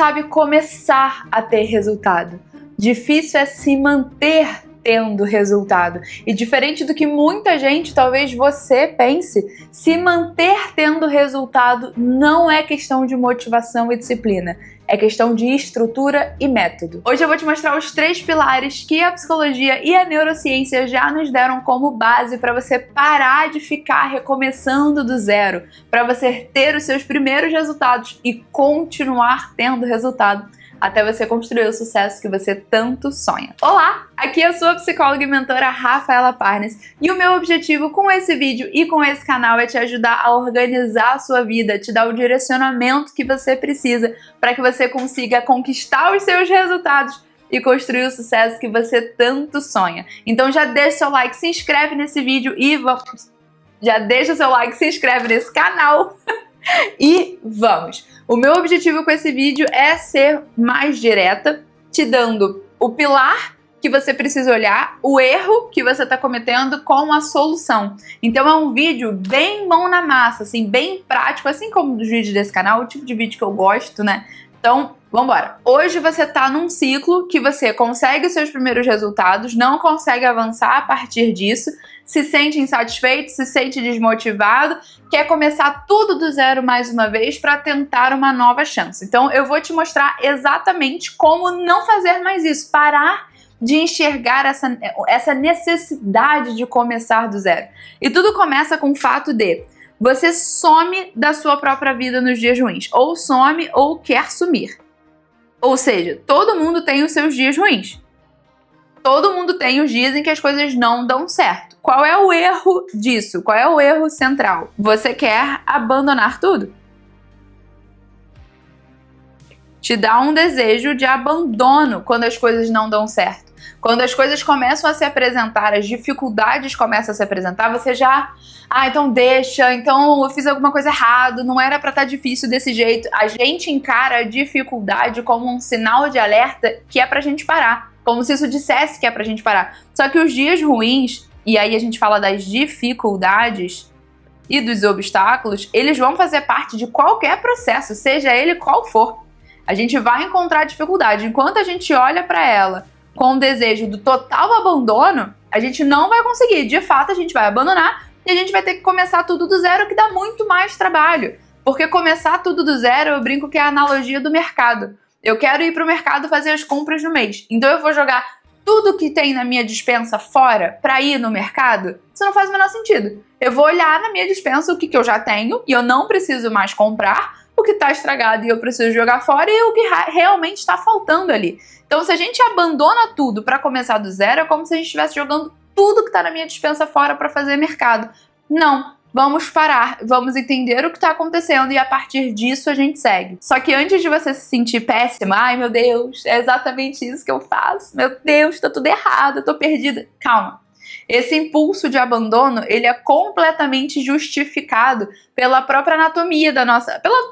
sabe começar a ter resultado. Difícil é se manter tendo resultado. E diferente do que muita gente, talvez você pense, se manter tendo resultado não é questão de motivação e disciplina. É questão de estrutura e método. Hoje eu vou te mostrar os 3 pilares que a psicologia e a neurociência já nos deram como base para você parar de ficar recomeçando do zero, para você ter os seus primeiros resultados e continuar tendo resultado até você construir o sucesso que você tanto sonha. Olá, aqui é a sua psicóloga e mentora Rafaela Parnes e o meu objetivo com esse vídeo e com esse canal é te ajudar a organizar a sua vida, te dar o direcionamento que você precisa para que você consiga conquistar os seus resultados e construir o sucesso que você tanto sonha. Então já deixa seu like, se inscreve nesse vídeo e vamos... Já deixa seu like, se inscreve nesse canal e vamos! O meu objetivo com esse vídeo é ser mais direta, te dando o pilar que você precisa olhar, o erro que você está cometendo com a solução. Então é um vídeo bem mão na massa, assim, bem prático, assim como os vídeos desse canal, o tipo de vídeo que eu gosto, né? Então, vambora! Hoje você tá num ciclo que você consegue os seus primeiros resultados, não consegue avançar a partir disso, se sente insatisfeito, se sente desmotivado, quer começar tudo do zero mais uma vez para tentar uma nova chance. Então eu vou te mostrar exatamente como não fazer mais isso, parar de enxergar essa necessidade de começar do zero. E tudo começa com o fato de você some da sua própria vida nos dias ruins, ou some ou quer sumir. Ou seja, todo mundo tem os seus dias ruins. Todo mundo tem os dias em que as coisas não dão certo. Qual é o erro disso? Qual é o erro central? Você quer abandonar tudo? Te dá um desejo de abandono quando as coisas não dão certo. Quando as coisas começam a se apresentar, as dificuldades começam a se apresentar, você já... Ah, então deixa, então eu fiz alguma coisa errada, não era pra estar difícil desse jeito. A gente encara a dificuldade como um sinal de alerta que é pra gente parar. Como se isso dissesse que é pra gente parar. Só que os dias ruins, e aí a gente fala das dificuldades e dos obstáculos, eles vão fazer parte de qualquer processo, seja ele qual for. A gente vai encontrar dificuldade. Enquanto a gente olha pra ela com o desejo do total abandono, a gente não vai conseguir. De fato, a gente vai abandonar e a gente vai ter que começar tudo do zero, que dá muito mais trabalho. Porque começar tudo do zero, eu brinco que é a analogia do mercado. Eu quero ir pro mercado fazer as compras no mês. Então eu vou jogar tudo que tem na minha despensa fora pra ir no mercado? Isso não faz o menor sentido. Eu vou olhar na minha despensa o que eu já tenho e eu não preciso mais comprar, o que tá estragado e eu preciso jogar fora e o que realmente está faltando ali. Então se a gente abandona tudo pra começar do zero, é como se a gente estivesse jogando tudo que tá na minha despensa fora pra fazer mercado. Não. Vamos parar, vamos entender o que está acontecendo e a partir disso a gente segue. Só que antes de você se sentir péssima, ai meu Deus, é exatamente isso que eu faço, meu Deus, tá tudo errado, eu tô perdida. Calma. Esse impulso de abandono, ele é completamente justificado pela própria anatomia pela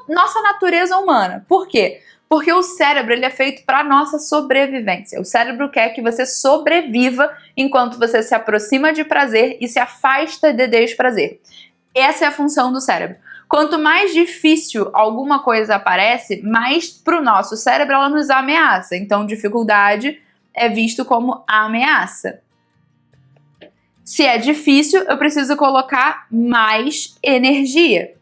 nossa natureza humana. Por quê? Porque o cérebro ele é feito para nossa sobrevivência. O cérebro quer que você sobreviva enquanto você se aproxima de prazer e se afasta de desprazer. Essa é a função do cérebro. Quanto mais difícil alguma coisa aparece, mais para o nosso cérebro ela nos ameaça. Então, dificuldade é visto como ameaça. Se é difícil, eu preciso colocar mais energia.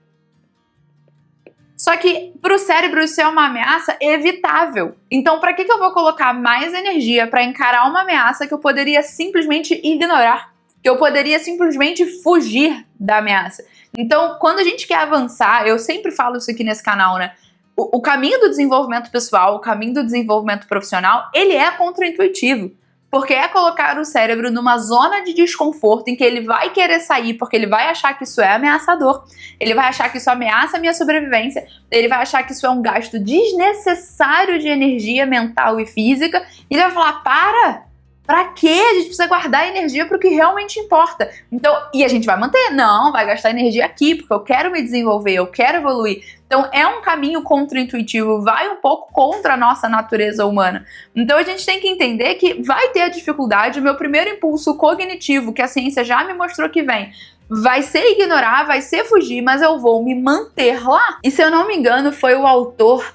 Só que para o cérebro isso é uma ameaça evitável. Então, para que eu vou colocar mais energia para encarar uma ameaça que eu poderia simplesmente ignorar? Que eu poderia simplesmente fugir da ameaça. Então, quando a gente quer avançar, eu sempre falo isso aqui nesse canal, né? O caminho do desenvolvimento pessoal, o caminho do desenvolvimento profissional, ele é contraintuitivo. Porque é colocar o cérebro numa zona de desconforto em que ele vai querer sair porque ele vai achar que isso é ameaçador. Ele vai achar que isso ameaça a minha sobrevivência. Ele vai achar que isso é um gasto desnecessário de energia mental e física. E ele vai falar, pra quê? A gente precisa guardar energia para o que realmente importa. Então, e a gente vai manter? Não, vai gastar energia aqui, porque eu quero me desenvolver, eu quero evoluir. Então, é um caminho contraintuitivo, vai um pouco contra a nossa natureza humana. Então, a gente tem que entender que vai ter a dificuldade. O meu primeiro impulso cognitivo, que a ciência já me mostrou que vem, vai ser ignorar, vai ser fugir, mas eu vou me manter lá. E se eu não me engano, foi o autor...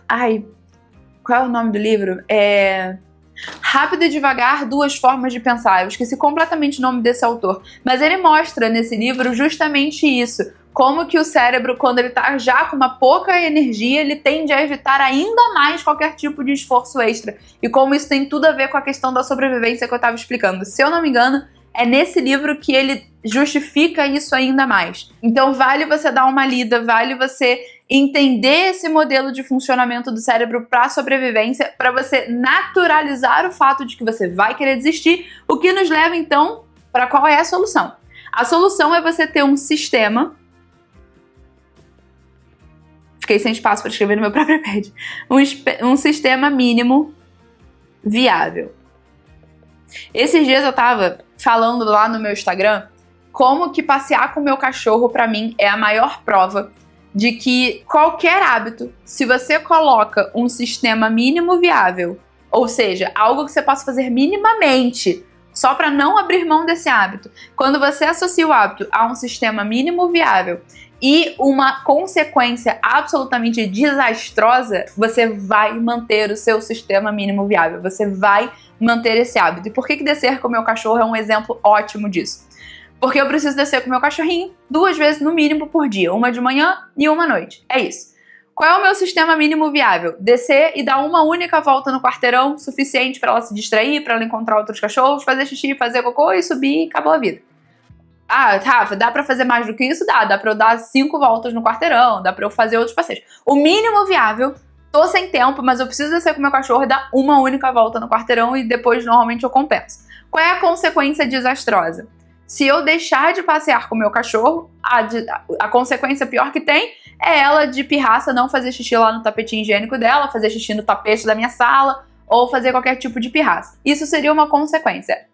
Qual é o nome do livro? Rápido e Devagar, Duas Formas de Pensar. Eu esqueci completamente o nome desse autor. Mas ele mostra nesse livro justamente isso. Como que o cérebro, quando ele tá já com uma pouca energia, ele tende a evitar ainda mais qualquer tipo de esforço extra. E como isso tem tudo a ver com a questão da sobrevivência que eu tava explicando. Se eu não me engano, é nesse livro que ele justifica isso ainda mais. Então vale você dar uma lida, vale você entender esse modelo de funcionamento do cérebro para sobrevivência, para você naturalizar o fato de que você vai querer desistir, o que nos leva então para qual é a solução. A solução é você ter um sistema. Fiquei sem espaço para escrever no meu próprio iPad. Um sistema mínimo viável. Esses dias eu tava falando lá no meu Instagram como que passear com o meu cachorro, pra mim, é a maior prova de que qualquer hábito, se você coloca um sistema mínimo viável, ou seja, algo que você possa fazer minimamente, só para não abrir mão desse hábito, quando você associa o hábito a um sistema mínimo viável e uma consequência absolutamente desastrosa, você vai manter o seu sistema mínimo viável, você vai manter esse hábito. E por que descer com o meu cachorro é um exemplo ótimo disso? Porque eu preciso descer com o meu cachorrinho 2 vezes no mínimo por dia, uma de manhã e uma à noite. É isso. Qual é o meu sistema mínimo viável? Descer e dar uma única volta no quarteirão, suficiente para ela se distrair, para ela encontrar outros cachorros, fazer xixi, fazer cocô e subir e acabou a vida. Ah, Rafa, dá pra fazer mais do que isso? Dá pra eu dar 5 voltas no quarteirão, dá pra eu fazer outros passeios. O mínimo viável, tô sem tempo, mas eu preciso descer com o meu cachorro e dar uma única volta no quarteirão e depois normalmente eu compenso. Qual é a consequência desastrosa? Se eu deixar de passear com o meu cachorro, a consequência pior que tem é ela de pirraça não fazer xixi lá no tapetinho higiênico dela, fazer xixi no tapete da minha sala ou fazer qualquer tipo de pirraça. Isso seria uma consequência.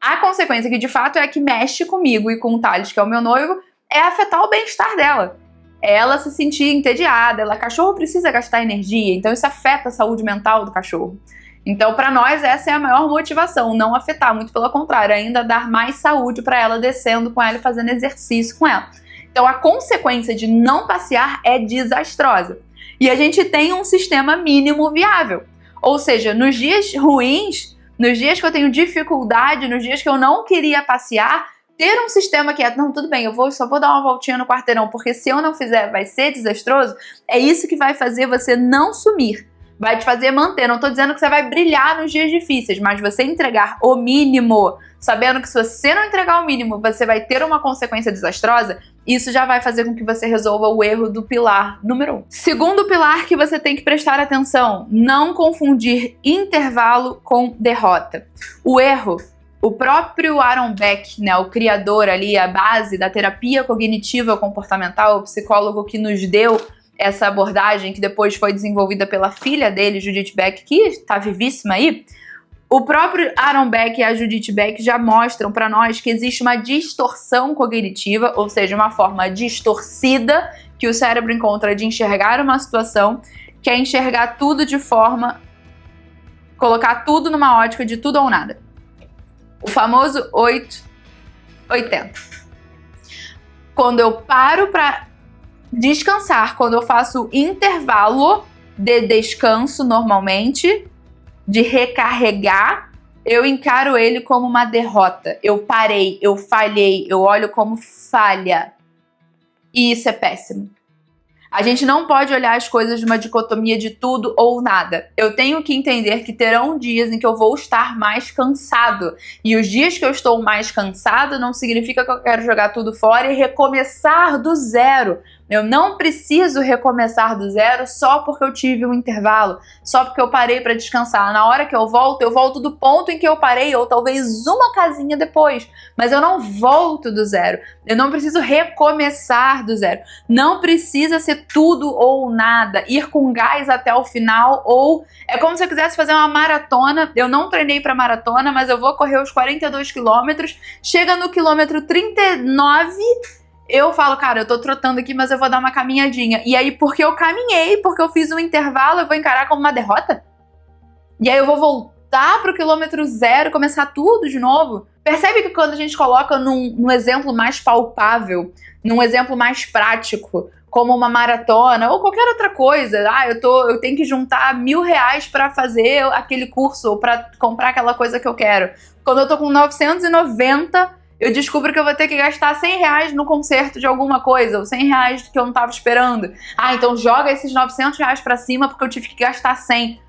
A consequência que de fato é a que mexe comigo e com o Thales, que é o meu noivo, é afetar o bem-estar dela. Ela se sentir entediada, cachorro precisa gastar energia, então isso afeta a saúde mental do cachorro. Então, para nós, essa é a maior motivação, não afetar, muito pelo contrário, ainda dar mais saúde para ela, descendo com ela e fazendo exercício com ela. Então, a consequência de não passear é desastrosa. E a gente tem um sistema mínimo viável. Ou seja, nos dias ruins, nos dias que eu tenho dificuldade, nos dias que eu não queria passear, ter um sistema que é, não, tudo bem, só vou dar uma voltinha no quarteirão, porque se eu não fizer vai ser desastroso, é isso que vai fazer você não sumir. Vai te fazer manter. Não tô dizendo que você vai brilhar nos dias difíceis, mas você entregar o mínimo, sabendo que se você não entregar o mínimo, você vai ter uma consequência desastrosa, isso já vai fazer com que você resolva o erro do pilar número 1. Segundo pilar que você tem que prestar atenção, não confundir intervalo com derrota. O erro, o próprio Aaron Beck, né, o criador ali, a base da terapia cognitiva comportamental, o psicólogo que nos deu essa abordagem, que depois foi desenvolvida pela filha dele, Judith Beck, que está vivíssima aí. O próprio Aaron Beck e a Judith Beck já mostram para nós que existe uma distorção cognitiva, ou seja, uma forma distorcida que o cérebro encontra de enxergar uma situação, que é enxergar tudo de forma, colocar tudo numa ótica de tudo ou nada. O famoso 880. Quando eu paro para descansar, quando eu faço intervalo de descanso normalmente, de recarregar, eu encaro ele como uma derrota. Eu parei, eu falhei, eu olho como falha. E isso é péssimo. A gente não pode olhar as coisas de uma dicotomia de tudo ou nada. Eu tenho que entender que terão dias em que eu vou estar mais cansado. E os dias que eu estou mais cansado não significa que eu quero jogar tudo fora e recomeçar do zero. Eu não preciso recomeçar do zero só porque eu tive um intervalo, só porque eu parei para descansar. Na hora que eu volto do ponto em que eu parei, ou talvez uma casinha depois. Mas eu não volto do zero. Eu não preciso recomeçar do zero. Não precisa ser tudo ou nada, ir com gás até o final, ou é como se eu quisesse fazer uma maratona. Eu não treinei para maratona, mas eu vou correr os 42 quilômetros. Chega no quilômetro 39, eu falo, cara, eu tô trotando aqui, mas eu vou dar uma caminhadinha. E aí, porque eu caminhei, porque eu fiz um intervalo, eu vou encarar como uma derrota? E aí eu vou voltar pro quilômetro 0, começar tudo de novo? Percebe que quando a gente coloca num exemplo mais palpável, num exemplo mais prático, como uma maratona ou qualquer outra coisa. Eu tenho que juntar R$1.000 para fazer aquele curso ou para comprar aquela coisa que eu quero. Quando eu tô com 990, eu descubro que eu vou ter que gastar R$100 no concerto de alguma coisa, ou R$100 que eu não tava esperando. Então joga esses R$900 para cima porque eu tive que gastar 100.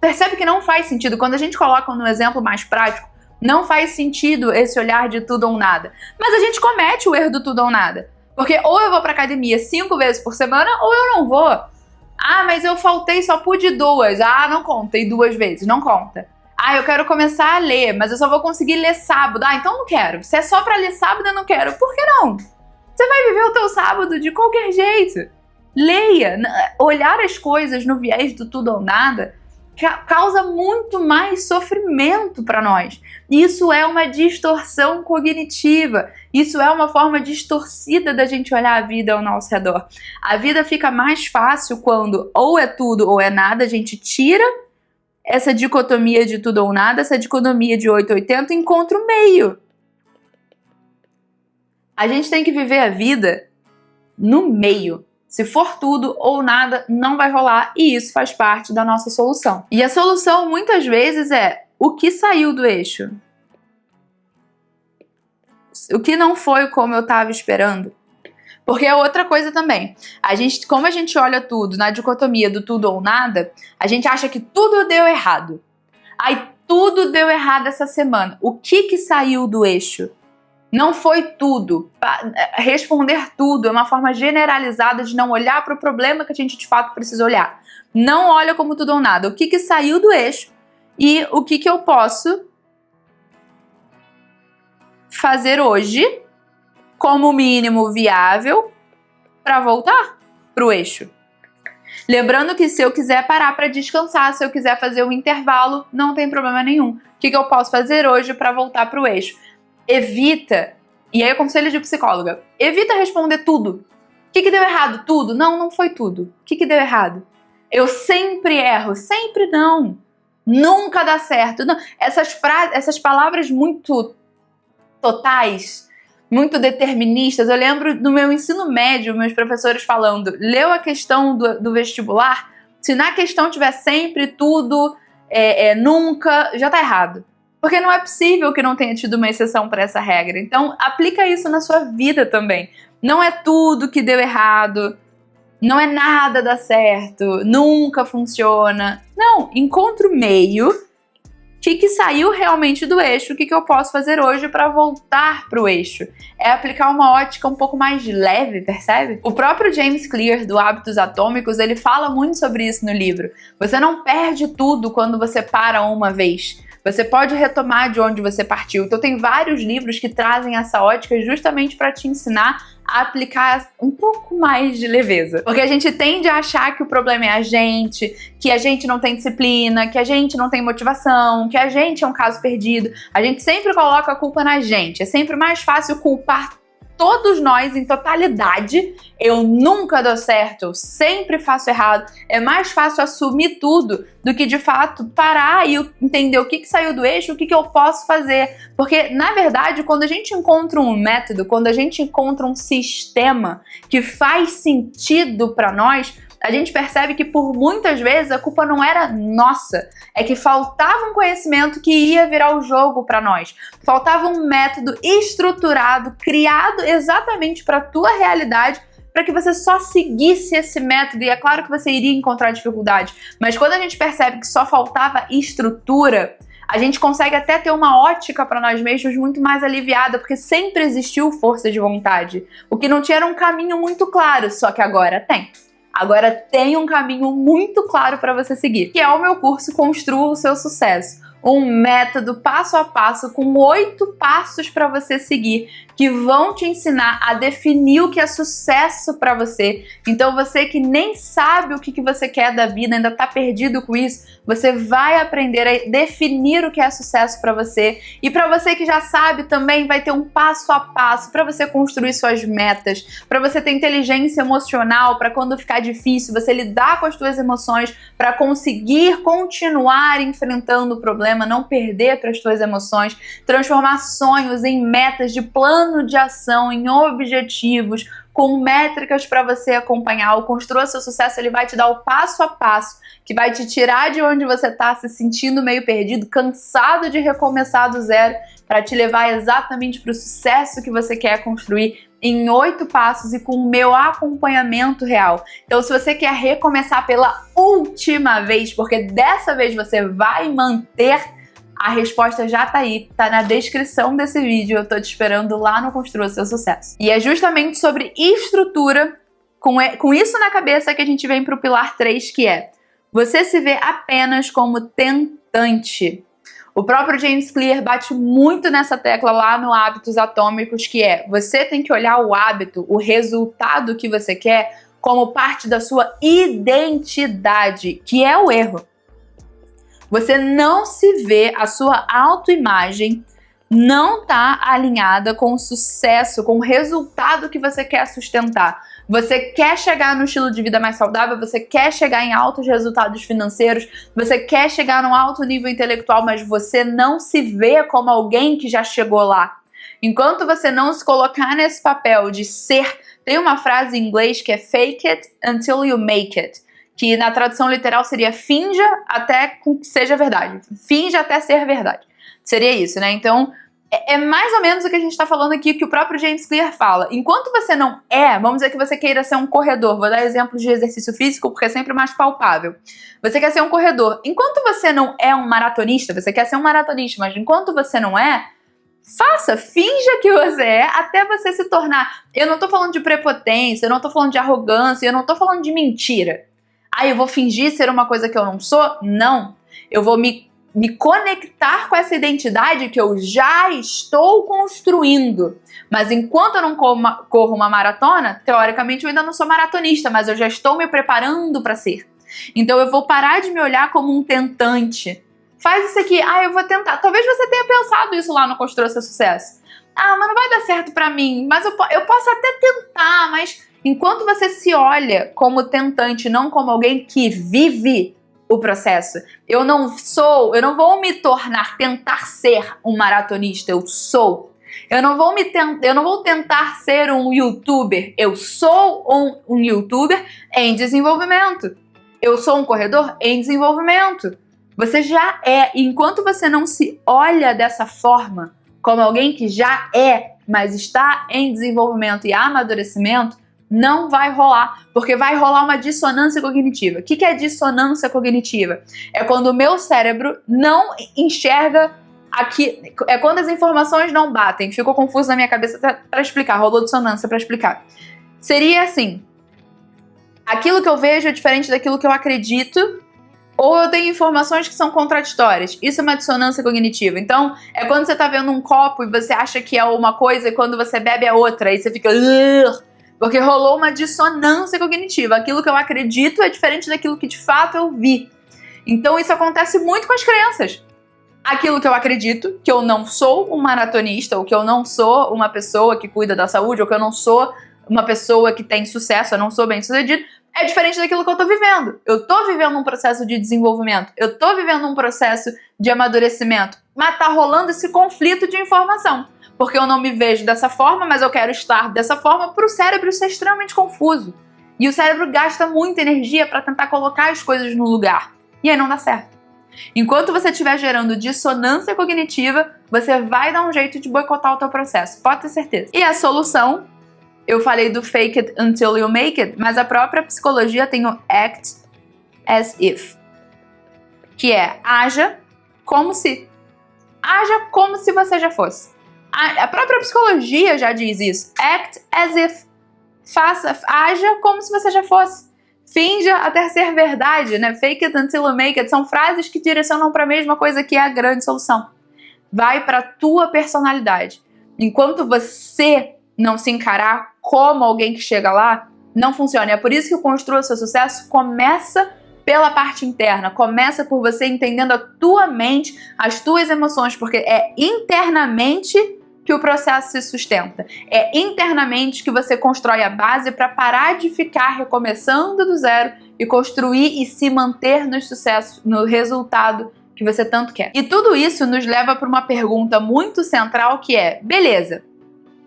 Percebe que não faz sentido. Quando a gente coloca no exemplo mais prático, não faz sentido esse olhar de tudo ou nada. Mas a gente comete o erro do tudo ou nada. Porque ou eu vou pra academia 5 vezes por semana, ou eu não vou. Mas eu faltei, só pude 2. Não conta, e 2 vezes, não conta. Eu quero começar a ler, mas eu só vou conseguir ler sábado. Então não quero. Se é só pra ler sábado, eu não quero. Por que não? Você vai viver o teu sábado de qualquer jeito. Leia. Olhar as coisas no viés do tudo ou nada causa muito mais sofrimento para nós. Isso é uma distorção cognitiva. Isso é uma forma distorcida da gente olhar a vida ao nosso redor. A vida fica mais fácil quando ou é tudo ou é nada. A gente tira essa dicotomia de tudo ou nada, essa dicotomia de 880 e encontra o meio. A gente tem que viver a vida no meio. Se for tudo ou nada, não vai rolar, e isso faz parte da nossa solução. E a solução, muitas vezes, é o que saiu do eixo. O que não foi como eu estava esperando. Porque é outra coisa também. Como a gente olha tudo na dicotomia do tudo ou nada, a gente acha que tudo deu errado. Tudo deu errado essa semana. O que saiu do eixo? Não foi tudo. Responder tudo é uma forma generalizada de não olhar para o problema que a gente de fato precisa olhar. Não olha como tudo ou nada. O que saiu do eixo e o que eu posso fazer hoje como mínimo viável para voltar para o eixo. Lembrando que se eu quiser parar para descansar, se eu quiser fazer um intervalo, não tem problema nenhum. O que eu posso fazer hoje para voltar para o eixo? Evita, e aí é conselho de psicóloga, evita responder tudo. O que deu errado? Tudo? Não foi tudo. O que deu errado? Eu sempre erro, sempre não. Nunca dá certo. Não. Essas palavras muito totais, muito deterministas, eu lembro do meu ensino médio, meus professores falando, leu a questão do vestibular, se na questão tiver sempre, tudo, nunca, já tá errado. Porque não é possível que não tenha tido uma exceção para essa regra. Então, aplica isso na sua vida também. Não é tudo que deu errado, não é nada dar certo, nunca funciona. Não, encontra o meio. O que saiu realmente do eixo? O que eu posso fazer hoje para voltar para o eixo? É aplicar uma ótica um pouco mais leve, percebe? O próprio James Clear, do Hábitos Atômicos, ele fala muito sobre isso no livro. Você não perde tudo quando você para uma vez. Você pode retomar de onde você partiu. Então tem vários livros que trazem essa ótica justamente para te ensinar a aplicar um pouco mais de leveza. Porque a gente tende a achar que o problema é a gente, que a gente não tem disciplina, que a gente não tem motivação, que a gente é um caso perdido. A gente sempre coloca a culpa na gente. É sempre mais fácil culpar todos nós em totalidade. Eu nunca dou certo, eu sempre faço errado. É mais fácil assumir tudo do que de fato parar e entender o que saiu do eixo, o que eu posso fazer. Porque, na verdade, quando a gente encontra um método, quando a gente encontra um sistema que faz sentido para nós, a gente percebe que por muitas vezes a culpa não era nossa, é que faltava um conhecimento que ia virar o jogo para nós. Faltava um método estruturado, criado exatamente para a tua realidade, para que você só seguisse esse método. E é claro que você iria encontrar dificuldade, mas quando a gente percebe que só faltava estrutura, a gente consegue até ter uma ótica para nós mesmos muito mais aliviada, porque sempre existiu força de vontade. O que não tinha era um caminho muito claro, só que agora tem. Agora tem um caminho muito claro para você seguir, que é o meu curso Construa o Seu Sucesso. Um método passo a passo com 8 passos para você seguir, que vão te ensinar a definir o que é sucesso para você. Então você que nem sabe o que você quer da vida, ainda está perdido com isso, você vai aprender a definir o que é sucesso para você. E para você que já sabe também, vai ter um passo a passo para você construir suas metas, para você ter inteligência emocional, para quando ficar difícil, você lidar com as suas emoções, para conseguir continuar enfrentando o problema, não perder para as suas emoções, transformar sonhos em metas de planos plano de ação, em objetivos, com métricas para você acompanhar. O Construa Seu Sucesso, ele vai te dar o passo a passo, que vai te tirar de onde você está se sentindo meio perdido, cansado de recomeçar do zero, para te levar exatamente para o sucesso que você quer construir em 8 passos e com o meu acompanhamento real. Então, se você quer recomeçar pela última vez, porque dessa vez você vai manter, a resposta já tá aí, tá na descrição desse vídeo, eu tô te esperando lá no Construa Seu Sucesso. E é justamente sobre estrutura, com isso na cabeça, que a gente vem pro pilar 3, que é: você se vê apenas como tentante. O próprio James Clear bate muito nessa tecla lá no Hábitos Atômicos, que é: você tem que olhar o hábito, o resultado que você quer, como parte da sua identidade, que é o erro. Você não se vê, a sua autoimagem não está alinhada com o sucesso, com o resultado que você quer sustentar. Você quer chegar no estilo de vida mais saudável, você quer chegar em altos resultados financeiros, você quer chegar num alto nível intelectual, mas você não se vê como alguém que já chegou lá. Enquanto você não se colocar nesse papel de ser, tem uma frase em inglês que é fake it until you make it, que na tradução literal seria finja até que seja verdade. Finja até ser verdade. Seria isso, né? Então, é mais ou menos o que a gente está falando aqui, que o próprio James Clear fala. Enquanto você não é, vamos dizer que você queira ser um corredor, vou dar exemplos de exercício físico porque é sempre mais palpável. Você quer ser um corredor. Enquanto você não é um maratonista, você quer ser um maratonista, mas enquanto você não é, finja que você é até você se tornar. Eu não tô falando de prepotência, eu não tô falando de arrogância, eu não tô falando de mentira. Eu vou fingir ser uma coisa que eu não sou? Não. Eu vou me conectar com essa identidade que eu já estou construindo. Mas enquanto eu não corro uma maratona, teoricamente eu ainda não sou maratonista, mas eu já estou me preparando para ser. Então eu vou parar de me olhar como um tentante. Faz isso aqui, eu vou tentar. Talvez você tenha pensado isso lá no Construa Seu Sucesso. Mas não vai dar certo para mim, mas eu posso até tentar, mas enquanto você se olha como tentante, não como alguém que vive o processo. Eu não vou me tentar ser um maratonista, eu sou. Eu não vou tentar ser um youtuber, eu sou um youtuber em desenvolvimento. Eu sou um corredor em desenvolvimento. Você já é, e enquanto você não se olha dessa forma, como alguém que já é, mas está em desenvolvimento e amadurecimento, não vai rolar, porque vai rolar uma dissonância cognitiva. O que é dissonância cognitiva? É quando o meu cérebro não enxerga aqui, é quando as informações não batem. Ficou confuso na minha cabeça para explicar, rolou dissonância para explicar. Seria assim: aquilo que eu vejo é diferente daquilo que eu acredito, ou eu tenho informações que são contraditórias. Isso é uma dissonância cognitiva. Então, é quando você tá vendo um copo e você acha que é uma coisa e quando você bebe é outra, aí você fica... Porque rolou uma dissonância cognitiva. Aquilo que eu acredito é diferente daquilo que de fato eu vi. Então isso acontece muito com as crenças. Aquilo que eu acredito, que eu não sou um maratonista, ou que eu não sou uma pessoa que cuida da saúde, ou que eu não sou uma pessoa que tem sucesso, eu não sou bem-sucedido, é diferente daquilo que eu tô vivendo. Eu tô vivendo um processo de desenvolvimento, eu tô vivendo um processo de amadurecimento, mas tá rolando esse conflito de informação. Porque eu não me vejo dessa forma, mas eu quero estar dessa forma, para o cérebro isso é extremamente confuso. E o cérebro gasta muita energia para tentar colocar as coisas no lugar. E aí não dá certo. Enquanto você estiver gerando dissonância cognitiva, você vai dar um jeito de boicotar o teu processo. Pode ter certeza. E a solução, eu falei do fake it until you make it, mas a própria psicologia tem o act as if. Que é, haja como se. Haja como se você já fosse. A própria psicologia já diz isso. Act as if. Haja como se você já fosse. Finja até ser verdade, né? Fake it until you make it. São frases que direcionam para a mesma coisa, que é a grande solução. Vai para a tua personalidade. Enquanto você não se encarar como alguém que chega lá, não funciona. É por isso que o Construa Seu Sucesso começa pela parte interna. Começa por você entendendo a tua mente, as tuas emoções, porque é internamente que o processo se sustenta. É internamente que você constrói a base para parar de ficar recomeçando do zero e construir e se manter no sucesso, no resultado que você tanto quer. E tudo isso nos leva para uma pergunta muito central, que é: beleza,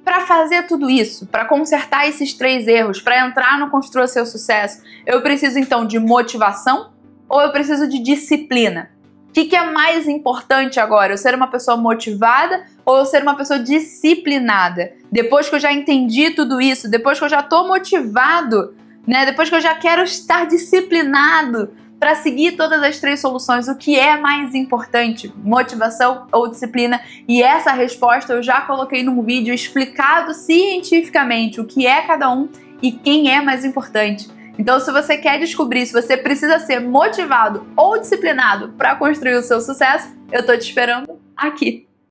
Para fazer tudo isso, para consertar esses 3 erros, para entrar no Construa Seu Sucesso, eu preciso então de motivação ou eu preciso de disciplina? O que é mais importante agora? Eu ser uma pessoa motivada ou eu ser uma pessoa disciplinada? Depois que eu já entendi tudo isso, depois que eu já estou motivado, né? Depois que eu já quero estar disciplinado para seguir todas as 3 soluções, o que é mais importante? Motivação ou disciplina? E essa resposta eu já coloquei num vídeo explicado cientificamente o que é cada um e quem é mais importante. Então, se você quer descobrir se você precisa ser motivado ou disciplinado para construir o seu sucesso, eu tô te esperando aqui.